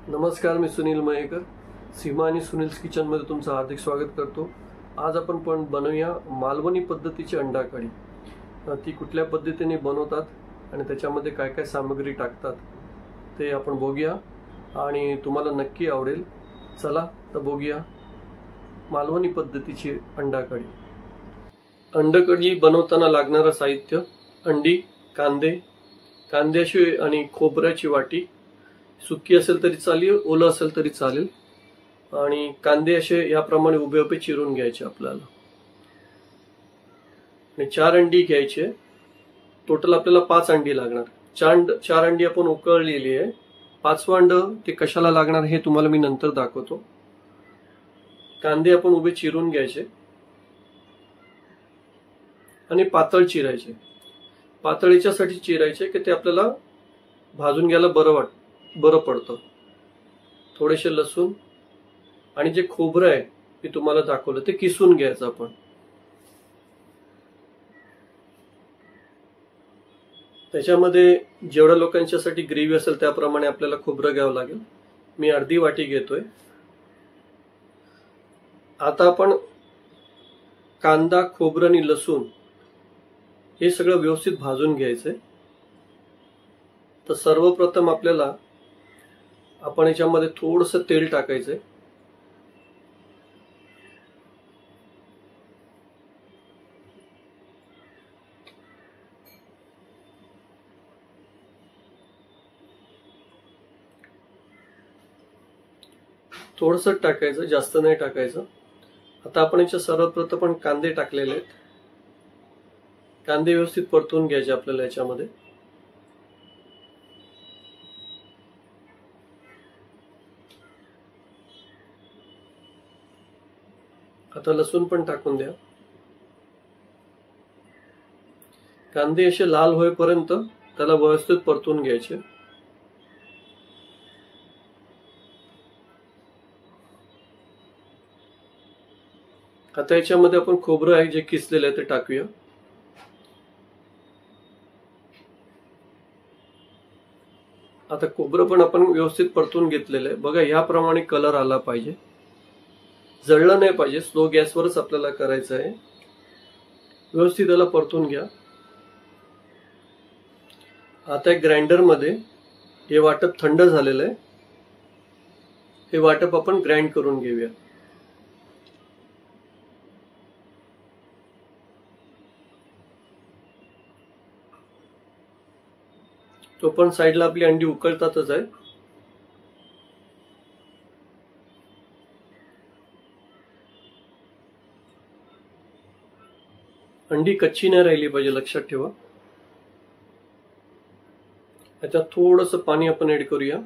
नमस्कार, मी सुनील मयेकर. सीमा आणि सुनील्स किचनमध्ये तुमचं हार्दिक स्वागत करतो. आज आपण बनवूया मालवणी पद्धतीची अंडा कढी. ती कुठल्या पद्धतीने बनवतात आणि त्याच्यामध्ये काय काय सामग्री टाकतात ते आपण बघूया आणि तुम्हाला नक्की आवडेल. चला तर बघूया मालवणी पद्धतीची अंडा कढी. अंडा कढी बनवताना लागणारं साहित्य: अंडी, कांद्याची आणि खोबऱ्याची वाटी, सुकी असेल तरी चालेल, ओलं असेल तरी चालेल. आणि कांदे असे याप्रमाणे उभे उभे चिरून घ्यायचे आपल्याला. आणि 4 अंडी घ्यायचे. टोटल आपल्याला 5 अंडी लागणार. 4 अंडी आपण उकळलेली आहे. 5वं अंड ते कशाला लागणार हे तुम्हाला मी नंतर दाखवतो. कांदे आपण उभे चिरून घ्यायचे आणि पातळ चिरायचे. पातळ याच्यासाठी चिरायचे की ते आपल्याला भाजून घ्यायला बरं पडतं. थोडेसे लसूण आणि जे खोबरं आहे ते तुम्हाला दाखवलं ते किसून घ्यायचं आपण. त्याच्यामध्ये जेवढ्या लोकांच्यासाठी ग्रेव्ही असेल त्याप्रमाणे आपल्याला खोबरं घ्यावं लागेल. मी अर्धी वाटी घेतोय. आता आपण कांदा, खोबरं आणि लसूण हे सगळं व्यवस्थित भाजून घ्यायचंय. तर सर्वप्रथम आपण याच्यामध्ये थोडंसं तेल टाकायचंय. थोडंसं टाकायचं, जास्त नाही टाकायचं. आता आपण याच्या सर्वप्रथम कांदे टाकलेले आहेत. कांदे व्यवस्थित परतून घ्यायचे आपल्याला याच्यामध्ये. आता लसूण पण टाकून द्या. कांदे असे लाल होईपर्यंत त्याला व्यवस्थित परतून घ्यायचे. आता याच्यामध्ये आपण खोबरं आहे जे किसलेलं आहे ते टाकूया. आता खोबरं पण आपण व्यवस्थित परतून घेतलेलं आहे. बघा, याप्रमाणे कलर आला पाहिजे. जळलं नाही पाहिजे. स्लो गॅसवरच आपल्याला करायचं आहे. व्यवस्थित त्याला परतून घ्या. आता एक ग्राइंडर मध्ये हे वाटप थंड झालेलं आहे. हे वाटप आपण ग्राइंड करून घेऊया. तो पण साईडला आपली अंडी उकळतातच आहे. अंडी कच्ची नाही राहिली पाहिजे, लक्षात ठेवा. याच्यात थोडंसं पाणी आपण ऍड करूया.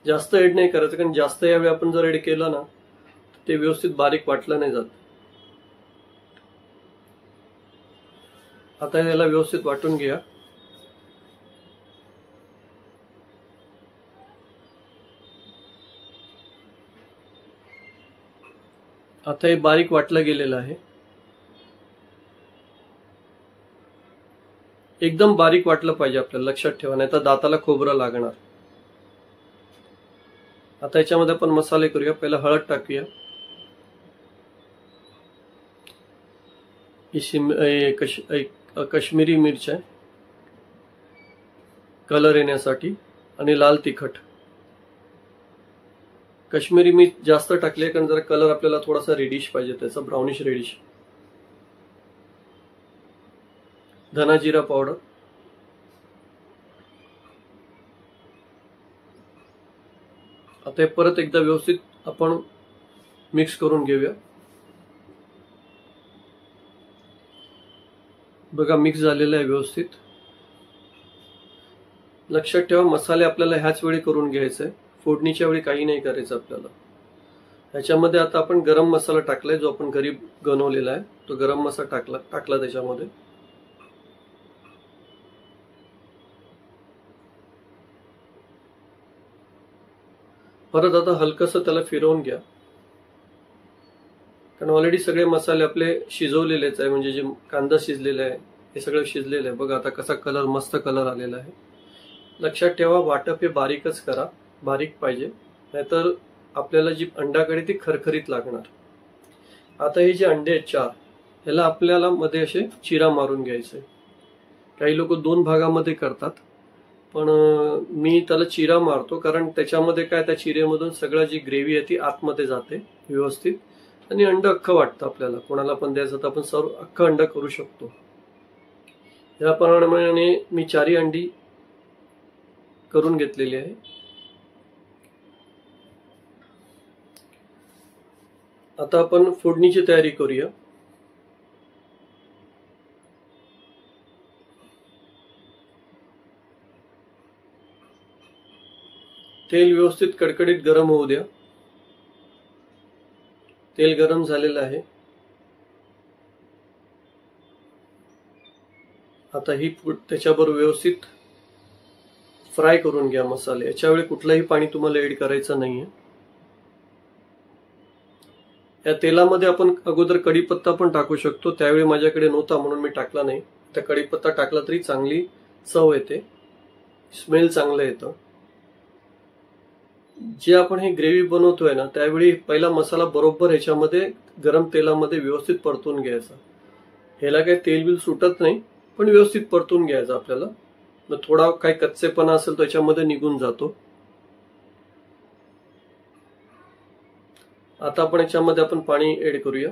जास्त ऍड नाही करायचं, कारण जास्त यावेळी आपण जर ऍड केलं ना ते व्यवस्थित बारीक वाटलं नाही जात. आता याला व्यवस्थित वाटून घ्या. आता हे बारीक वाटलं गेलेलं आहे. एकदम बारीक वाटलं पाहिजे आपल्याला, लक्षात ठेवा, नाही तर दाताला खोबरं लागणार. आता याच्यामध्ये आपण मसाले करूया. पहिला हळद टाकूया. कश्मीरी मिरच आहे कलर येण्यासाठी, आणि लाल तिखट. कश्मीरी मिर्च जास्त टाकले कारण जरा कलर आपल्याला थोडासा रेडिश पाहिजे, त्याचा ब्राउनिश रेडिश. धना जिरा पावडर. आता हे परत एकदा व्यवस्थित आपण मिक्स करून घेऊया. बघा, मिक्स झालेलं आहे व्यवस्थित. लक्षात ठेवा, मसाले आपल्याला ह्याच वेळी करून घ्यायचे. फोडणीच्या वेळी काही नाही करायचं आपल्याला. ह्याच्यामध्ये आता आपण गरम मसाला टाकलाय, जो आपण घरी बनवलेला आहे. तो गरम मसाला टाकला त्याच्यामध्ये. परत आता हलकसं त्याला फिरवून घ्या, कारण ऑलरेडी सगळे मसाले आपले शिजवलेलेच आहे. म्हणजे जे कांदा शिजलेला आहे हे सगळं शिजलेलं आहे. बघा आता कसा कलर, मस्त कलर आलेला आहे. लक्षात ठेवा, वाटप हे बारीकच करा, बारीक पाहिजे, नाहीतर आपल्याला जी अंडाकडी ती खरखरीत लागणार. आता हे जे अंडे आहेत 4, ह्याला आपल्याला मध्ये असे चिरा मारून घ्यायचे. काही लोक 2 भागामध्ये करतात, पण मी त्याला चिरा मारतो, कारण त्याच्यामध्ये काय, त्या चिरेमधून सगळं जी ग्रेव्ही आहे ती आतमध्ये जाते व्यवस्थित, आणि अंड अख्खं वाटतं आपल्याला. कोणाला पण द्यायचं तर आपण सर्व अख्खं अंड करू शकतो. याप्रमाणे मी 4 अंडी करून घेतलेली आहे. आता आपण फोडणीची तयारी करूया. तेल व्यवस्थित कडकडीत गरम होऊ द्या. तेल गरम झालेलं आहे. आता ही त्याच्याबरोबर व्यवस्थित फ्राय करून घ्या मसाले. याच्यावेळी कुठलाही पाणी तुम्हाला ऍड करायचं नाहीये. या तेलामध्ये आपण अगोदर कढीपत्ता पण टाकू शकतो, त्यावेळी माझ्याकडे नव्हता म्हणून मी टाकला नाही. त्या कढीपत्ता टाकला तरी चांगली चव येते, स्मेल चांगलं येतं. जे आपण हे ग्रेव्ही बनवतोय ना, त्यावेळी पहिला मसाला बरोबर ह्याच्यामध्ये गरम तेलामध्ये व्यवस्थित परतून घ्यायचा. ह्याला काही तेल बिल सुटत नाही, पण व्यवस्थित परतून घ्यायचं आपल्याला. मग थोडा काही कच्चेपणा असेल त्याच्यामध्ये निघून जातो. आता आपण याच्यामध्ये पाणी ऍड करूया.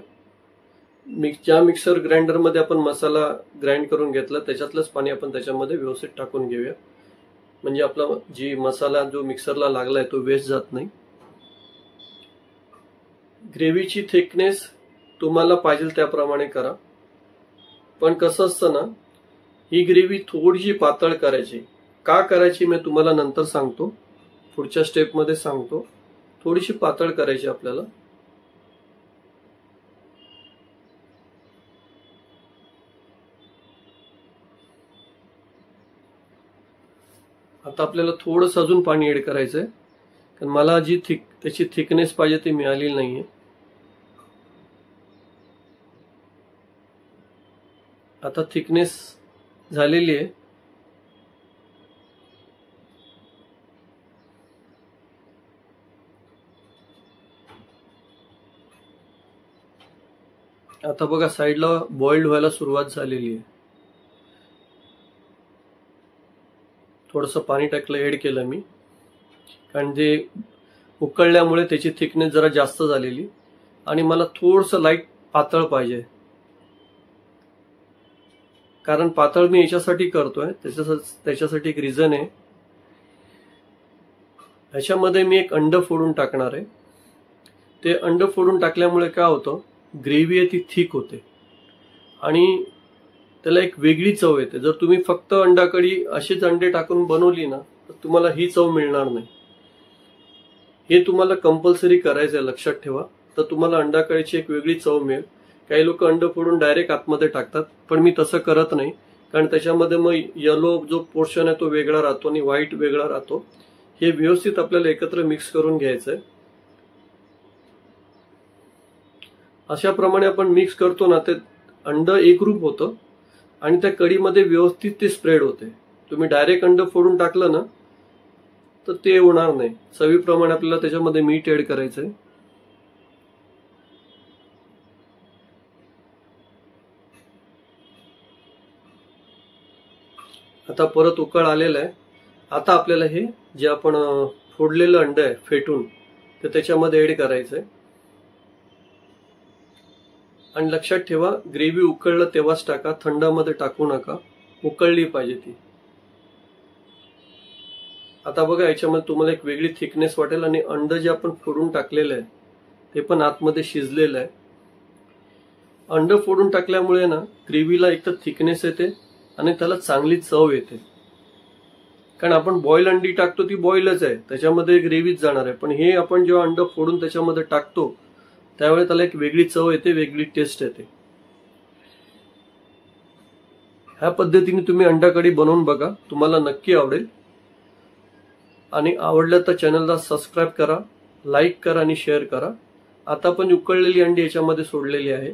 ज्या मिक्सर ग्राइंडर मध्ये आपण मसाला ग्राइंड करून घेतला त्याच्यातलंच पाणी आपण त्याच्यामध्ये व्यवस्थित टाकून घेऊया, म्हणजे आपला जी मसाला जो मिक्सरला लागलाय तो वेस्ट जात नाही. ग्रेव्हीची थिकनेस तुम्हाला पाहिजे त्याप्रमाणे करा, पण कसं असतं ना, ही ग्रेव्ही थोडीशी पातळ करायची. का करायची मी तुम्हाला नंतर सांगतो, पुढच्या स्टेपमध्ये सांगतो. थोडीशी पातळ करायची आपल्याला. आता आपल्याला थोडंसं अजून पाणी ऍड करायचंय, कारण मला जी त्याची थिकनेस पाहिजे ती मिळालेली नाहीये. आता थिकनेस झालेली आहे. आता बघा साईडला बॉइल्ड व्हायला सुरुवात झालेली आहे. थोडंसं पाणी टाकलं, ऍड केलं मी, कारण ते उकळल्यामुळे त्याची थिकनेस जरा जास्त झालेली, आणि मला थोडंसं लाईट पातळ पाहिजे. कारण पातळ मी याच्यासाठी करतोय, त्याच्यासाठी एक रिझन आहे. ह्याच्यामध्ये मी एक अंड फोडून टाकणार आहे. ते अंड फोडून टाकल्यामुळे काय होतं, ग्रेव्ही आहे ती थिक होते आणि त्याला एक वेगळी चव येते. जर तुम्ही फक्त अंडाकडी अशीच अंडे टाकून बनवली ना, तर तुम्हाला ही चव मिळणार नाही. हे तुम्हाला कंपल्सरी करायचं आहे, लक्षात ठेवा. तर तुम्हाला अंडाकडीची एक वेगळी चव मिळेल. काही लोक अंड फोडून डायरेक्ट आतमध्ये टाकतात, पण मी तसं करत नाही, कारण त्याच्यामध्ये मग येलो जो पोर्शन आहे तो वेगळा राहतो आणि व्हाईट वेगळा राहतो. हे व्यवस्थित आपल्याला एकत्र मिक्स करून घ्यायचंय. अशा प्रमाणे आपण मिक्स करतो ना, ते अंड एकरूप होतं आणि त्या कढीमध्ये व्यवस्थित ते स्प्रेड होते. तुम्ही डायरेक्ट अंड फोडून टाकलं ना तर ते होणार नाही. चवीप्रमाणे आपल्याला त्याच्यामध्ये मीठ ऍड करायचंय. आता परत उकळ आलेला आहे. आता आपल्याला हे जे आपण फोडलेलं अंड आहे फेटून ते त्याच्यामध्ये ऍड करायचंय. आणि लक्षात ठेवा, ग्रेव्ही उकळलं तेव्हाच टाका, थंडामध्ये टाकू नका. उकळली पाहिजे ती. आता बघा, याच्यामध्ये तुम्हाला एक वेगळी थिकनेस वाटेल आणि अंड जे आपण फोडून टाकलेलं आहे ते पण आतमध्ये शिजलेलं आहे. अंड फोडून टाकल्यामुळे ना ग्रेव्हीला एक तर थिकनेस येते आणि त्याला चांगली चव येते. कारण आपण बॉईल अंडी टाकतो ती बॉईलच आहे, त्याच्यामध्ये ग्रेव्हीच जाणार आहे. पण हे आपण जेव्हा अंड फोडून त्याच्यामध्ये टाकतो त्यावेळी त्याला एक वेगळी चव येते, वेगळी टेस्ट येते. ह्या पद्धतीने तुम्ही अंडाकढी बनवून बघा, तुम्हाला नक्की आवडेल. आणि आवडलं तर चॅनलला सबस्क्राईब करा, लाईक करा आणि शेअर करा. आता आपण उकळलेली अंडी याच्यामध्ये सोडलेली आहे.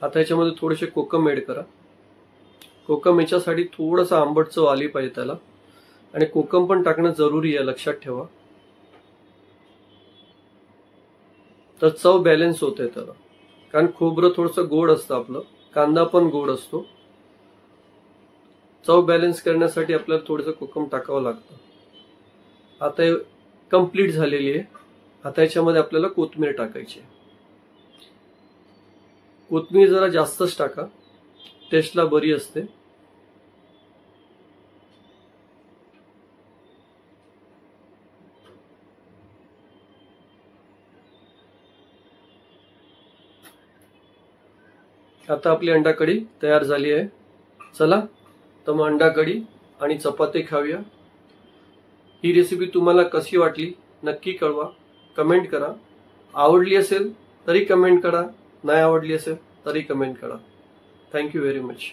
आता याच्यामध्ये थोडेसे कोकम ऍड करा. कोकम याच्यासाठी थोडासा आंबट चव आली पाहिजे त्याला, आणि कोकम पण टाकणं जरुरी आहे, लक्षात ठेवा. तर चव बॅलन्स होते त्याला, कारण खोबरं थोडंसं गोड असतं आपलं, कांदा पण गोड असतो. चव बॅलन्स करण्यासाठी आपल्याला थोडंसं कोकम टाकावं लागतं. आता हे कंप्लीट झालेली आहे. आता याच्यामध्ये आपल्याला कोथिंबीर टाकायची आहे. कोथिंबीर जरा जास्तच टाका, टेस्टला बरी असते. आता आपली अंडा कढी तयार झाली आहे. चला तर मग अंडा कढी आणि चपाती खाऊया. ही रेसिपी तुम्हाला कशी वाटली नक्की कळवा, कमेंट करा. आवडली असेल तरी कमेंट करा, नाही आवडली असेल तरी कमेंट करा. Thank you very much.